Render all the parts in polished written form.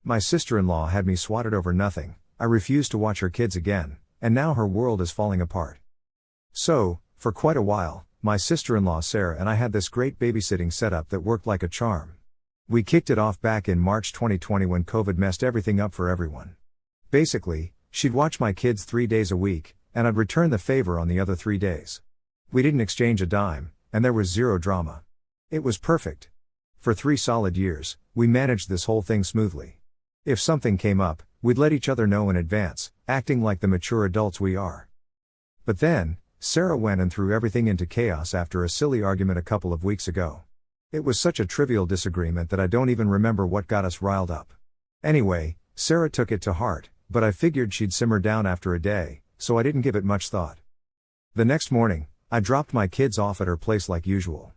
My sister-in-law had me swatted over nothing. I refused to watch her kids again, and now her world is falling apart. So, for quite a while, my sister-in-law Sarah and I had this great babysitting setup that worked like a charm. We kicked it off back in March 2020 when COVID messed everything up for everyone. Basically, she'd watch my kids 3 days a week, and I'd return the favor on the other 3 days. We didn't exchange a dime, and there was zero drama. It was perfect. For 3 solid years, we managed this whole thing smoothly. If something came up, we'd let each other know in advance, acting like the mature adults we are. But then, Sarah went and threw everything into chaos after a silly argument a couple of weeks ago. It was such a trivial disagreement that I don't even remember what got us riled up. Anyway, Sarah took it to heart, but I figured she'd simmer down after a day, so I didn't give it much thought. The next morning, I dropped my kids off at her place like usual.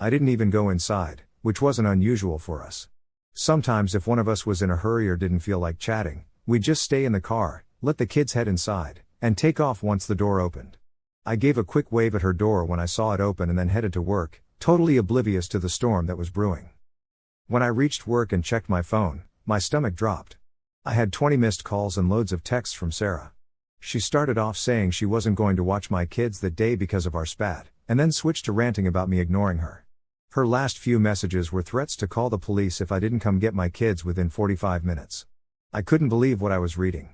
I didn't even go inside, which wasn't unusual for us. Sometimes if one of us was in a hurry or didn't feel like chatting, we'd just stay in the car, let the kids head inside, and take off once the door opened. I gave a quick wave at her door when I saw it open and then headed to work, totally oblivious to the storm that was brewing. When I reached work and checked my phone, my stomach dropped. I had 20 missed calls and loads of texts from Sarah. She started off saying she wasn't going to watch my kids that day because of our spat, and then switched to ranting about me ignoring her. Her last few messages were threats to call the police if I didn't come get my kids within 45 minutes. I couldn't believe what I was reading.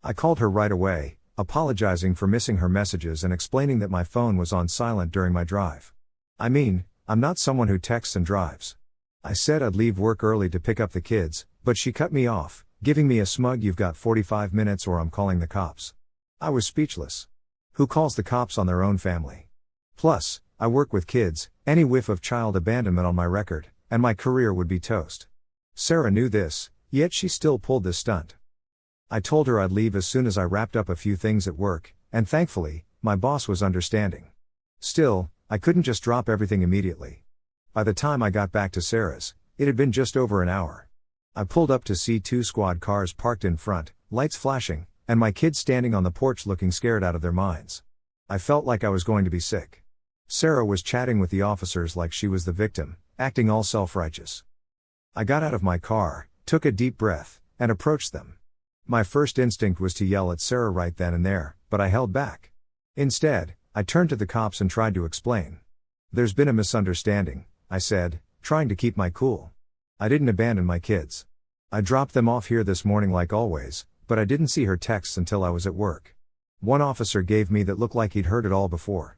I called her right away, apologizing for missing her messages and explaining that my phone was on silent during my drive. I mean, I'm not someone who texts and drives. I said I'd leave work early to pick up the kids, but she cut me off, giving me a smug "you've got 45 minutes or I'm calling the cops." I was speechless. Who calls the cops on their own family? Plus, I work with kids, any whiff of child abandonment on my record, and my career would be toast. Sarah knew this, yet she still pulled this stunt. I told her I'd leave as soon as I wrapped up a few things at work, and thankfully, my boss was understanding. Still, I couldn't just drop everything immediately. By the time I got back to Sarah's, it had been just over an hour. I pulled up to see 2 squad cars parked in front, lights flashing, and my kids standing on the porch looking scared out of their minds. I felt like I was going to be sick. Sarah was chatting with the officers like she was the victim, acting all self-righteous. I got out of my car, took a deep breath, and approached them. My first instinct was to yell at Sarah right then and there, but I held back. Instead, I turned to the cops and tried to explain. "There's been a misunderstanding," I said, trying to keep my cool. "I didn't abandon my kids. I dropped them off here this morning like always, but I didn't see her texts until I was at work." One officer gave me that looked like he'd heard it all before.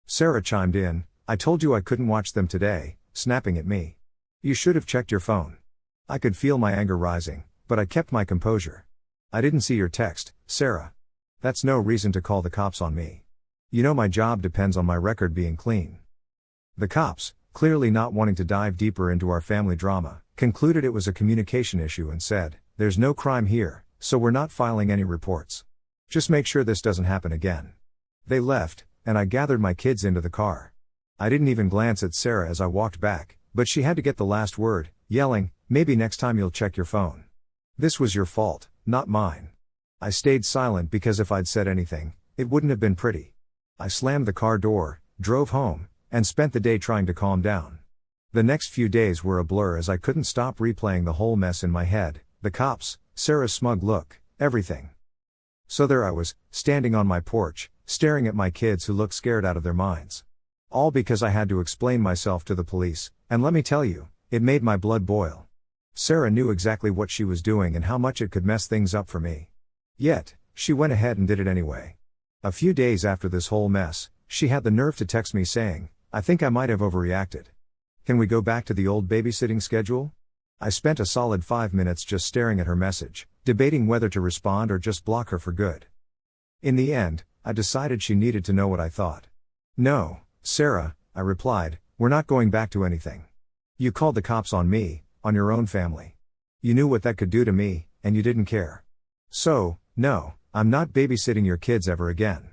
Sarah chimed in, "I told you I couldn't watch them today," snapping at me. "You should have checked your phone." I could feel my anger rising, but I kept my composure. "I didn't see your text, Sarah. That's no reason to call the cops on me. You know my job depends on my record being clean." The cops, clearly not wanting to dive deeper into our family drama, concluded it was a communication issue and said, "There's no crime here, so we're not filing any reports. Just make sure this doesn't happen again." They left, and I gathered my kids into the car. I didn't even glance at Sarah as I walked back, but she had to get the last word, yelling, "Maybe next time you'll check your phone. This was your fault, not mine." I stayed silent because if I'd said anything, it wouldn't have been pretty. I slammed the car door, drove home, and spent the day trying to calm down. The next few days were a blur as I couldn't stop replaying the whole mess in my head, the cops, Sarah's smug look, everything. So there I was, standing on my porch, staring at my kids who looked scared out of their minds. All because I had to explain myself to the police, and let me tell you, it made my blood boil. Sarah knew exactly what she was doing and how much it could mess things up for me. Yet, she went ahead and did it anyway. A few days after this whole mess, she had the nerve to text me saying, "I think I might have overreacted. Can we go back to the old babysitting schedule?" I spent a solid 5 minutes just staring at her message, debating whether to respond or just block her for good. In the end, I decided she needed to know what I thought. "No, Sarah," I replied, "we're not going back to anything. You called the cops on me, on your own family. You knew what that could do to me, and you didn't care. So, no, I'm not babysitting your kids ever again.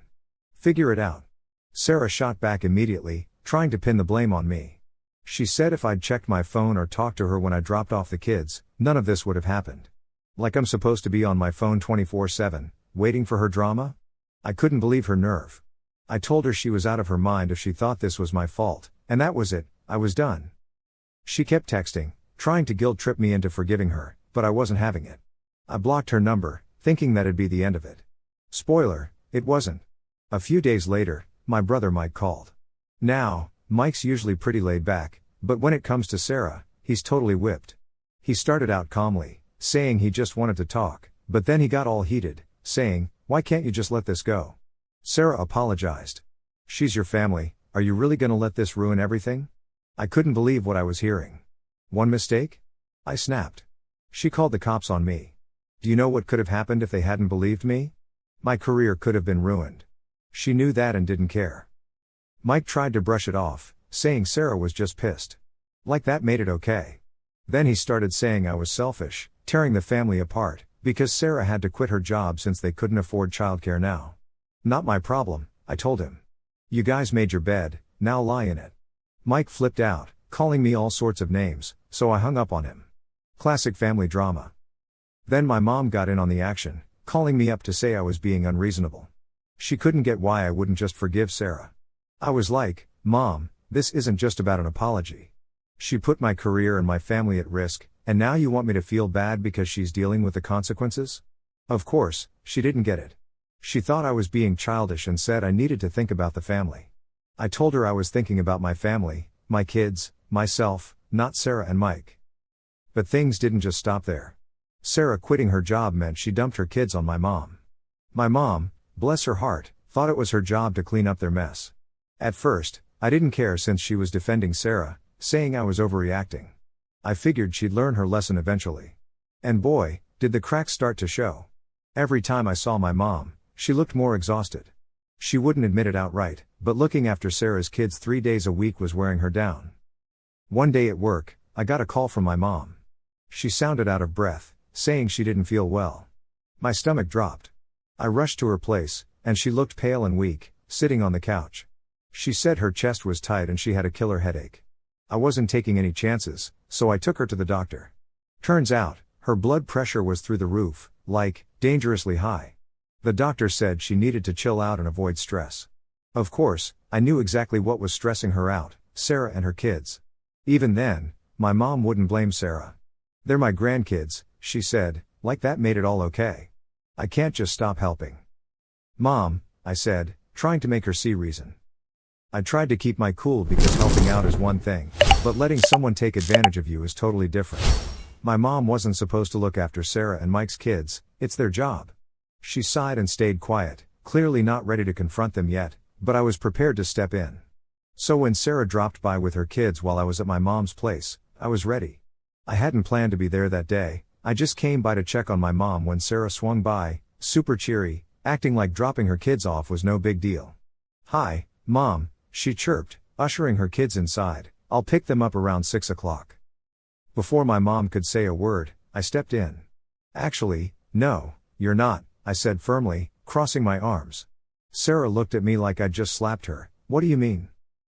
Figure it out." Sarah shot back immediately, trying to pin the blame on me. She said if I'd checked my phone or talked to her when I dropped off the kids, none of this would have happened. Like I'm supposed to be on my phone 24/7, waiting for her drama? I couldn't believe her nerve. I told her she was out of her mind if she thought this was my fault, and that was it, I was done. She kept texting, trying to guilt trip me into forgiving her, but I wasn't having it. I blocked her number, thinking that'd be the end of it. Spoiler, it wasn't. A few days later, my brother Mike called. Now, Mike's usually pretty laid back, but when it comes to Sarah, he's totally whipped. He started out calmly, saying he just wanted to talk, but then he got all heated, saying, "Why can't you just let this go?" Sarah apologized. "She's your family, are you really gonna let this ruin everything?" I couldn't believe what I was hearing. "One mistake?" I snapped. "She called the cops on me. Do you know what could have happened if they hadn't believed me? My career could have been ruined." She knew that and didn't care. Mike tried to brush it off, saying Sarah was just pissed. Like that made it okay. Then he started saying I was selfish, tearing the family apart, because Sarah had to quit her job since they couldn't afford childcare now. "Not my problem," I told him. "You guys made your bed, now lie in it." Mike flipped out, calling me all sorts of names, so I hung up on him. Classic family drama. Then my mom got in on the action, calling me up to say I was being unreasonable. She couldn't get why I wouldn't just forgive Sarah. I was like, "Mom, this isn't just about an apology. She put my career and my family at risk, and now you want me to feel bad because she's dealing with the consequences?" Of course, she didn't get it. She thought I was being childish and said I needed to think about the family. I told her I was thinking about my family, my kids, myself, not Sarah and Mike. But things didn't just stop there. Sarah quitting her job meant she dumped her kids on my mom. My mom, bless her heart, thought it was her job to clean up their mess. At first, I didn't care since she was defending Sarah, saying I was overreacting. I figured she'd learn her lesson eventually. And boy, did the cracks start to show. Every time I saw my mom, she looked more exhausted. She wouldn't admit it outright, but looking after Sarah's kids 3 days a week was wearing her down. One day at work, I got a call from my mom. She sounded out of breath, saying she didn't feel well. My stomach dropped. I rushed to her place, and she looked pale and weak, sitting on the couch. She said her chest was tight and she had a killer headache. I wasn't taking any chances, so I took her to the doctor. Turns out, her blood pressure was through the roof, like, dangerously high. The doctor said she needed to chill out and avoid stress. Of course, I knew exactly what was stressing her out, Sarah and her kids. Even then, my mom wouldn't blame Sarah. "They're my grandkids," she said, like that made it all okay. "I can't just stop helping." "Mom," I said, trying to make her see reason. I tried to keep my cool because helping out is one thing, but letting someone take advantage of you is totally different. My mom wasn't supposed to look after Sarah and Mike's kids, it's their job. She sighed and stayed quiet, clearly not ready to confront them yet, but I was prepared to step in. So when Sarah dropped by with her kids while I was at my mom's place, I was ready. I hadn't planned to be there that day, I just came by to check on my mom when Sarah swung by, super cheery, acting like dropping her kids off was no big deal. "Hi, Mom," she chirped, ushering her kids inside. "I'll pick them up around 6 o'clock. Before my mom could say a word, I stepped in. "Actually, no, you're not," I said firmly, crossing my arms. Sarah looked at me like I'd just slapped her. "What do you mean?"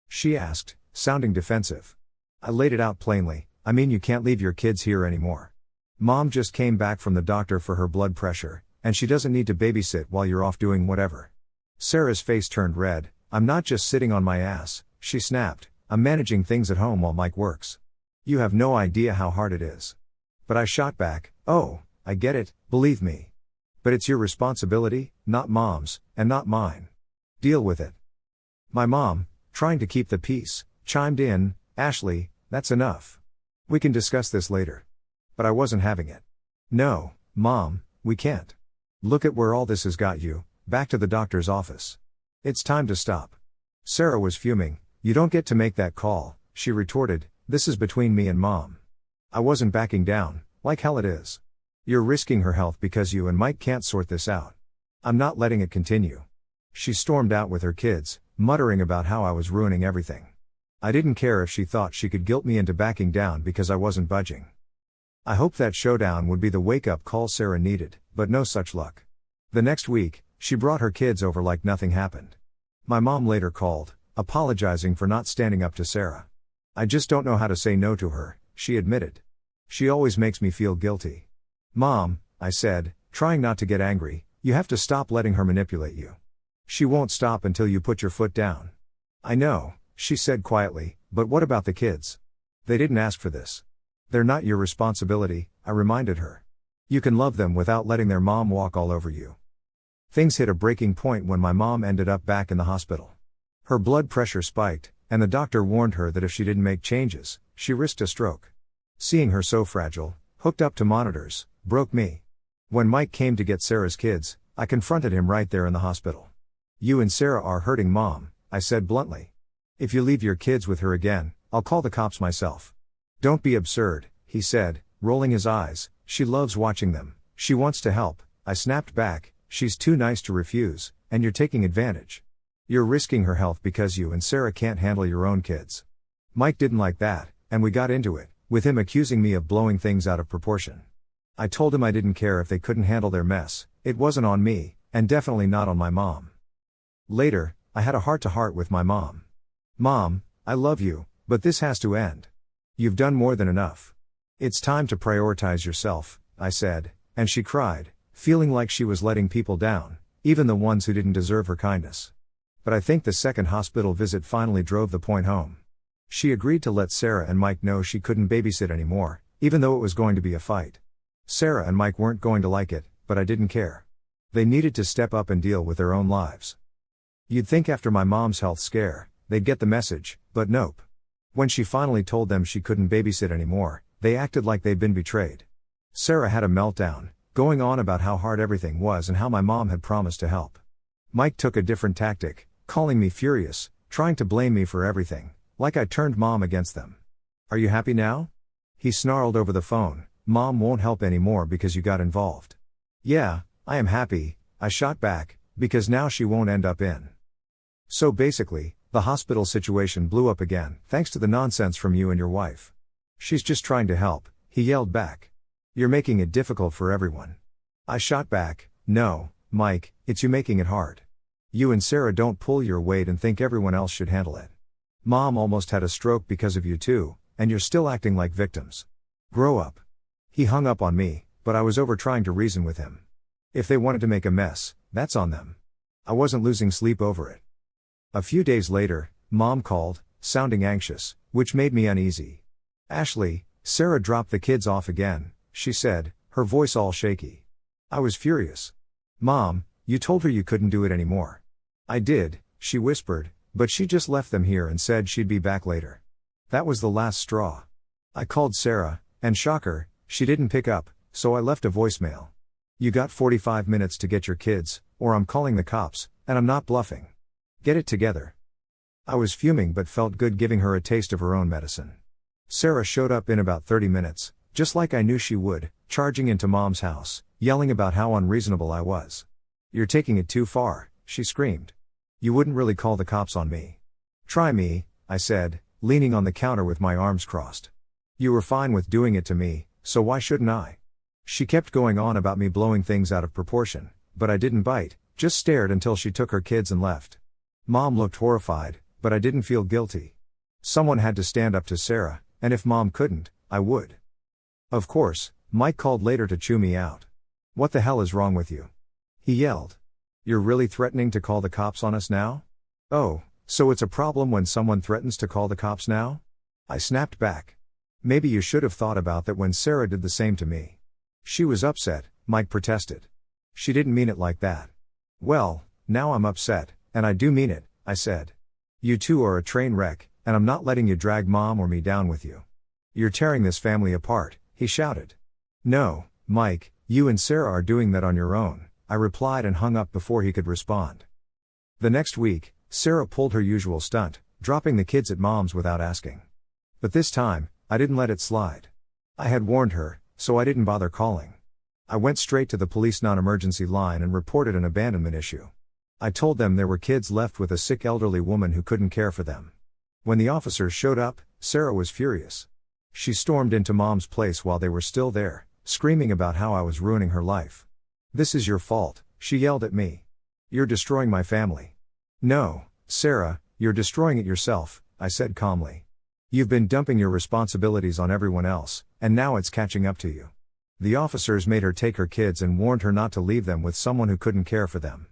she asked, sounding defensive. I laid it out plainly. "I mean you can't leave your kids here anymore. Mom just came back from the doctor for her blood pressure, and she doesn't need to babysit while you're off doing whatever." Sarah's face turned red. "I'm not just sitting on my ass," she snapped. "I'm managing things at home while Mike works. You have no idea how hard it is." But I shot back, "Oh, I get it, believe me. But it's your responsibility, not Mom's, and not mine. Deal with it." My mom, trying to keep the peace, chimed in, "Ashley, that's enough. We can discuss this later." But I wasn't having it. "No, Mom, we can't. Look at where all this has got you, back to the doctor's office. It's time to stop." Sarah was fuming. "You don't get to make that call," she retorted. "This is between me and Mom." I wasn't backing down, like hell it is. "You're risking her health because you and Mike can't sort this out. I'm not letting it continue." She stormed out with her kids, muttering about how I was ruining everything. I didn't care if she thought she could guilt me into backing down because I wasn't budging. I hoped that showdown would be the wake-up call Sarah needed, but no such luck. The next week, she brought her kids over like nothing happened. My mom later called, apologizing for not standing up to Sarah. "I just don't know how to say no to her," she admitted. "She always makes me feel guilty." "Mom," I said, trying not to get angry, "you have to stop letting her manipulate you. She won't stop until you put your foot down." "I know," she said quietly, "but what about the kids? They didn't ask for this. They're not your responsibility," I I reminded her. You can love them without letting their mom walk all over you. Things hit a breaking point when my mom ended up back in the hospital. Her blood pressure spiked, and the doctor warned her that if she didn't make changes, she risked a stroke. Seeing her so fragile, hooked up to monitors, broke me. When Mike came to get Sarah's kids, I confronted him right there in the hospital. You and Sarah are hurting Mom, I said bluntly. If you leave your kids with her again, I'll call the cops myself. Don't be absurd, he said, rolling his eyes. She loves watching them. She wants to help. I snapped back. She's too nice to refuse, and you're taking advantage. You're risking her health because you and Sarah can't handle your own kids. Mike didn't like that, and we got into it, with him accusing me of blowing things out of proportion. I told him I didn't care if they couldn't handle their mess. It wasn't on me, and definitely not on my mom. Later, I had a heart-to-heart with my mom. Mom, I love you, but this has to end. You've done more than enough. It's time to prioritize yourself, I said, and she cried, feeling like she was letting people down, even the ones who didn't deserve her kindness. But I think the second hospital visit finally drove the point home. She agreed to let Sarah and Mike know she couldn't babysit anymore, even though it was going to be a fight. Sarah and Mike weren't going to like it, but I didn't care. They needed to step up and deal with their own lives. You'd think after my mom's health scare, they'd get the message, but nope. When she finally told them she couldn't babysit anymore, they acted like they'd been betrayed. Sarah had a meltdown, going on about how hard everything was and how my mom had promised to help. Mike took a different tactic, calling me furious, trying to blame me for everything, like I turned Mom against them. Are you happy now? He snarled over the phone. Mom won't help anymore because you got involved. Yeah, I am happy, I shot back, because now she won't end up in. So basically, the hospital situation blew up again, thanks to the nonsense from you and your wife. She's just trying to help, he yelled back. You're making it difficult for everyone. I shot back, no, Mike, it's you making it hard. You and Sarah don't pull your weight and think everyone else should handle it. Mom almost had a stroke because of you too, and you're still acting like victims. Grow up. He hung up on me, but I was over trying to reason with him. If they wanted to make a mess, that's on them. I wasn't losing sleep over it. A few days later, Mom called, sounding anxious, which made me uneasy. Ashley, Sarah dropped the kids off again, she said, her voice all shaky. I was furious. Mom, you told her you couldn't do it anymore. I did, she whispered, but she just left them here and said she'd be back later. That was the last straw. I called Sarah, and shocker, she didn't pick up, so I left a voicemail. You got 45 minutes to get your kids, or I'm calling the cops, and I'm not bluffing. Get it together. I was fuming but felt good giving her a taste of her own medicine. Sarah showed up in about 30 minutes, just like I knew she would, charging into Mom's house, yelling about how unreasonable I was. You're taking it too far, she screamed. You wouldn't really call the cops on me. Try me, I said, leaning on the counter with my arms crossed. You were fine with doing it to me, so why shouldn't I? She kept going on about me blowing things out of proportion, but I didn't bite, just stared until she took her kids and left. Mom looked horrified, but I didn't feel guilty. Someone had to stand up to Sarah, and if Mom couldn't, I would. Of course, Mike called later to chew me out. What the hell is wrong with you? He yelled. You're really threatening to call the cops on us now? Oh, so it's a problem when someone threatens to call the cops now? I snapped back. Maybe you should have thought about that when Sarah did the same to me. She was upset, Mike protested. She didn't mean it like that. Well, now I'm upset, and I do mean it, I said. You two are a train wreck, and I'm not letting you drag Mom or me down with you. You're tearing this family apart, he shouted. No, Mike, you and Sarah are doing that on your own, I replied and hung up before he could respond. The next week, Sarah pulled her usual stunt, dropping the kids at Mom's without asking. But this time, I didn't let it slide. I had warned her, so I didn't bother calling. I went straight to the police non-emergency line and reported an abandonment issue. I told them there were kids left with a sick elderly woman who couldn't care for them. When the officers showed up, Sarah was furious. She stormed into Mom's place while they were still there, screaming about how I was ruining her life. This is your fault, she yelled at me. You're destroying my family. No, Sarah, you're destroying it yourself, I said calmly. You've been dumping your responsibilities on everyone else, and now it's catching up to you. The officers made her take her kids and warned her not to leave them with someone who couldn't care for them.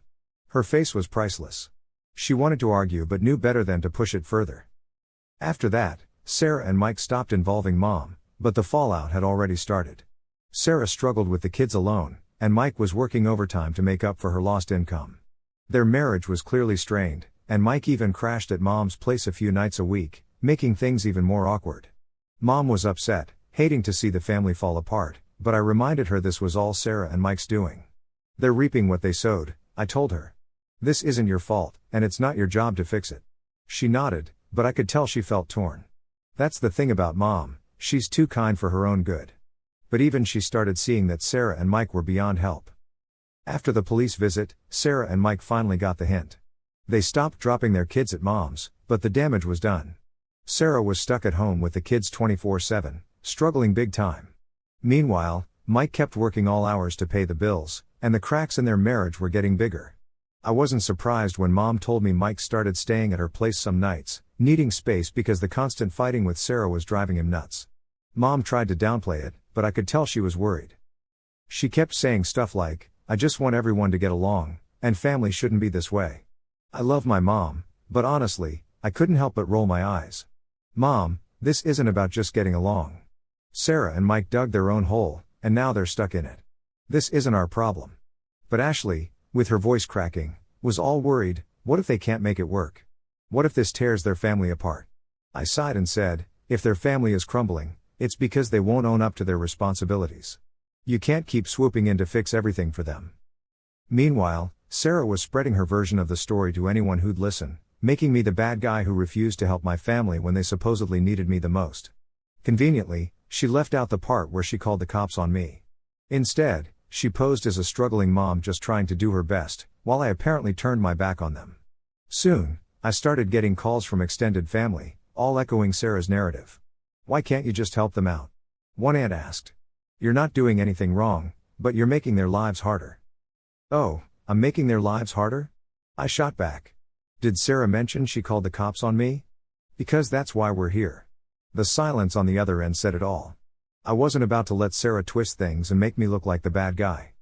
Her face was priceless. She wanted to argue but knew better than to push it further. After that, Sarah and Mike stopped involving Mom, but the fallout had already started. Sarah struggled with the kids alone, and Mike was working overtime to make up for her lost income. Their marriage was clearly strained, and Mike even crashed at Mom's place a few nights a week, making things even more awkward. Mom was upset, hating to see the family fall apart, but I reminded her this was all Sarah and Mike's doing. They're reaping what they sowed, I told her. This isn't your fault, and it's not your job to fix it. She nodded, but I could tell she felt torn. That's the thing about Mom, she's too kind for her own good. But even she started seeing that Sarah and Mike were beyond help. After the police visit, Sarah and Mike finally got the hint. They stopped dropping their kids at Mom's, but the damage was done. Sarah was stuck at home with the kids 24/7, struggling big time. Meanwhile, Mike kept working all hours to pay the bills, and the cracks in their marriage were getting bigger. I wasn't surprised when Mom told me Mike started staying at her place some nights, needing space because the constant fighting with Sarah was driving him nuts. Mom tried to downplay it, but I could tell she was worried. She kept saying stuff like, "I just want everyone to get along, and family shouldn't be this way." I love my mom, but honestly, I couldn't help but roll my eyes. Mom, this isn't about just getting along. Sarah and Mike dug their own hole, and now they're stuck in it. This isn't our problem. But Ashley, with her voice cracking, was all worried, what if they can't make it work? What if this tears their family apart? I sighed and said, if their family is crumbling, it's because they won't own up to their responsibilities. You can't keep swooping in to fix everything for them. Meanwhile, Sarah was spreading her version of the story to anyone who'd listen, making me the bad guy who refused to help my family when they supposedly needed me the most. Conveniently, she left out the part where she called the cops on me. Instead, she posed as a struggling mom just trying to do her best, while I apparently turned my back on them. Soon, I started getting calls from extended family, all echoing Sarah's narrative. Why can't you just help them out? One aunt asked. You're not doing anything wrong, but you're making their lives harder. Oh, I'm making their lives harder? I shot back. Did Sarah mention she called the cops on me? Because that's why we're here. The silence on the other end said it all. I wasn't about to let Sarah twist things and make me look like the bad guy.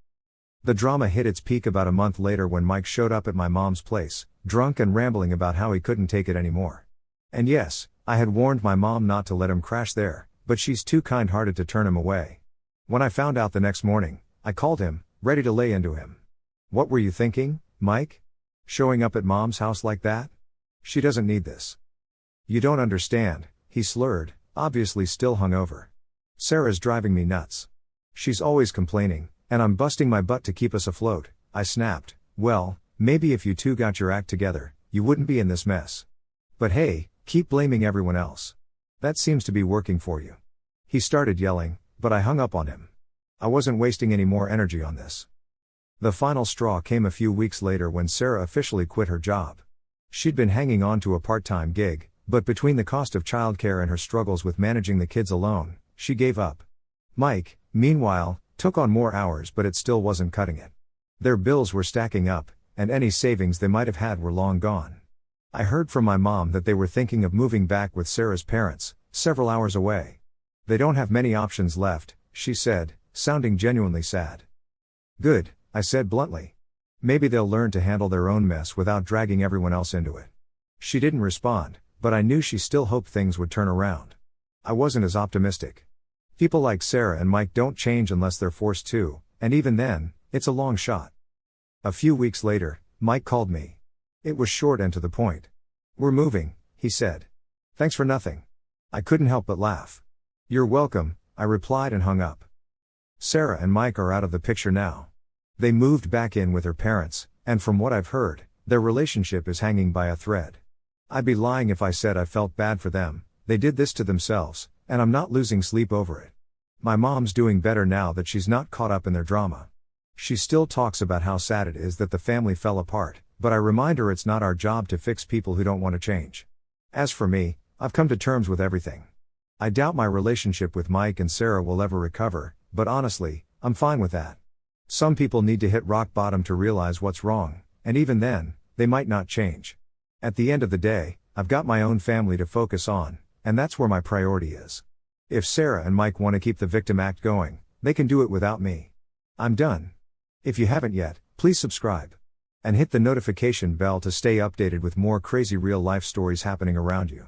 The drama hit its peak about a month later when Mike showed up at my mom's place, drunk and rambling about how he couldn't take it anymore. And yes, I had warned my mom not to let him crash there, but she's too kind-hearted to turn him away. When I found out the next morning, I called him, ready to lay into him. What were you thinking, Mike? Showing up at Mom's house like that? She doesn't need this. You don't understand, he slurred, obviously still hungover. Sarah's driving me nuts. She's always complaining, and I'm busting my butt to keep us afloat, I snapped. Well, maybe if you two got your act together, you wouldn't be in this mess. But hey, keep blaming everyone else. That seems to be working for you. He started yelling, but I hung up on him. I wasn't wasting any more energy on this. The final straw came a few weeks later when Sarah officially quit her job. She'd been hanging on to a part-time gig, but between the cost of childcare and her struggles with managing the kids alone, she gave up. Mike, meanwhile, took on more hours, but it still wasn't cutting it. Their bills were stacking up, and any savings they might have had were long gone. I heard from my mom that they were thinking of moving back with Sarah's parents, several hours away. They don't have many options left, she said, sounding genuinely sad. Good, I said bluntly. Maybe they'll learn to handle their own mess without dragging everyone else into it. She didn't respond, but I knew she still hoped things would turn around. I wasn't as optimistic. People like Sarah and Mike don't change unless they're forced to, and even then, it's a long shot. A few weeks later, Mike called me. It was short and to the point. We're moving, he said. Thanks for nothing. I couldn't help but laugh. You're welcome, I replied and hung up. Sarah and Mike are out of the picture now. They moved back in with her parents, and from what I've heard, their relationship is hanging by a thread. I'd be lying if I said I felt bad for them. They did this to themselves, and I'm not losing sleep over it. My mom's doing better now that she's not caught up in their drama. She still talks about how sad it is that the family fell apart, but I remind her it's not our job to fix people who don't want to change. As for me, I've come to terms with everything. I doubt my relationship with Mike and Sarah will ever recover, but honestly, I'm fine with that. Some people need to hit rock bottom to realize what's wrong, and even then, they might not change. At the end of the day, I've got my own family to focus on, and that's where my priority is. If Sarah and Mike want to keep the victim act going, they can do it without me. I'm done. If you haven't yet, please subscribe. And hit the notification bell to stay updated with more crazy real-life stories happening around you.